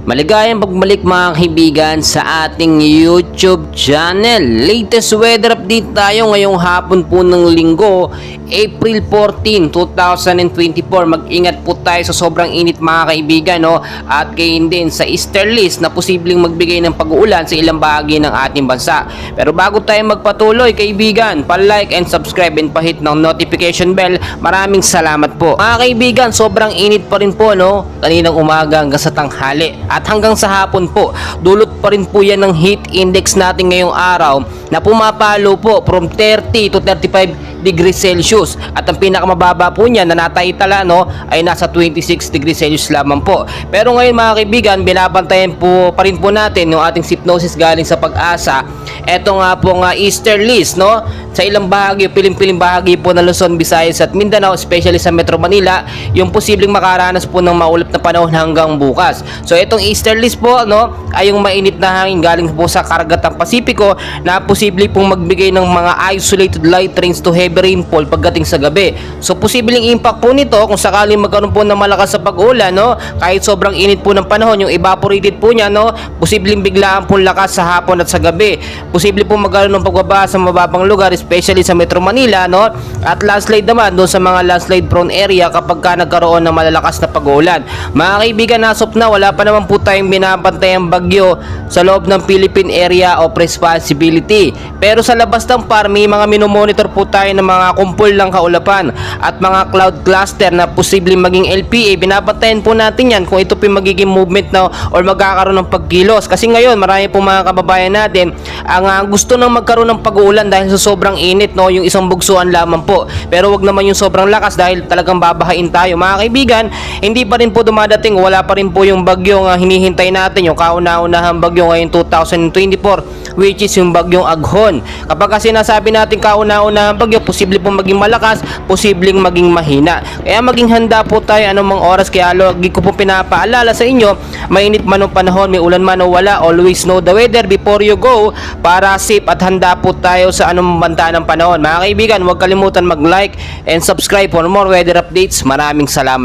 Maligayang pagbalik mga kaibigan sa ating YouTube channel. Latest weather update tayo ngayong hapon po ng linggo, April 14, 2024. Mag-ingat po tayo sa sobrang init mga kaibigan, no? At gayon din sa easterlies na posibleng magbigay ng pag-uulan sa ilang bahagi ng ating bansa. Pero bago tayo magpatuloy kaibigan, pa-like and subscribe and pa-hit ng notification bell. Maraming salamat po. Mga kaibigan, sobrang init pa rin po, no? Kaninang umaga hanggang sa tanghali. At hanggang sa hapon po, dulot pa rin po yan ng heat index natin ngayong araw na pumapalo po from 30 to 35 degrees Celsius. At ang pinakamababa po niya na nataitala, no, ay nasa 26 degrees Celsius lamang po. Pero ngayon mga kaibigan, binabantayan po pa rin po natin yung ating hypnosis galing sa Pag-asa. Eto nga po nga easterlies, no, sa ilang bahagi, piling-piling bahagi po ng Luzon, Visayas at Mindanao, especially sa Metro Manila, yung posibleng makaranas po ng maulap na panahon hanggang bukas. So itong easterlies po, no, ay yung mainit na hangin galing po sa karagatang Pasipiko na posible pong magbigay ng mga isolated light rains to heavy rainfall pagdating sa gabi. So posibleng impact po nito kung sakaling magkaroon po ng malakas sa pag-ulan, no, kahit sobrang init po ng panahon, yung evaporated po niya, no, posibleng biglaan po lakas sa hapon at sa gabi. Posible po magkaroon ng pagbaba sa mababang lugar, especially sa Metro Manila, no, at landslide naman doon sa mga landslide prone area kapag ka nagkaroon ng malalakas na pag-ulan. Mga kaibigan, nasop na wala pa naman po tayong binabantayang bagyo sa loob ng Philippine Area of Responsibility. Pero sa labas ng PAR, may mga minomonitor po tayo ng mga kumpol ng kaulapan at mga cloud cluster na posibleng maging LPA. Binabantayan po natin yan kung ito po magiging movement na or magkakaroon ng pagkilos. Kasi ngayon, marami po mga kababayan natin ang gusto nang magkaroon ng pag-uulan dahil sa sobrang init, no, yung isang bugsuan lamang po. Pero wag naman yung sobrang lakas dahil talagang babahain tayo. Mga kaibigan, hindi pa rin po dumadating, wala pa rin po yung bagyong hinihintay natin, yung kauna-unahang bagyo ngayong 2024, which is yung bagyong Aghon. Kapag kasi nasabi natin kauna-unahang bagyo, posible po maging malakas, posibleng maging mahina. Kaya maging handa po tayo anumang oras. Kaya lagi ko po pinapaalala sa inyo, mainit man o panahon, may ulan man o wala, always know the weather before you go para safe at handa po tayo sa anumang banta ng panahon. Mga kaibigan, huwag kalimutan mag-like and subscribe for more weather updates. Maraming salamat.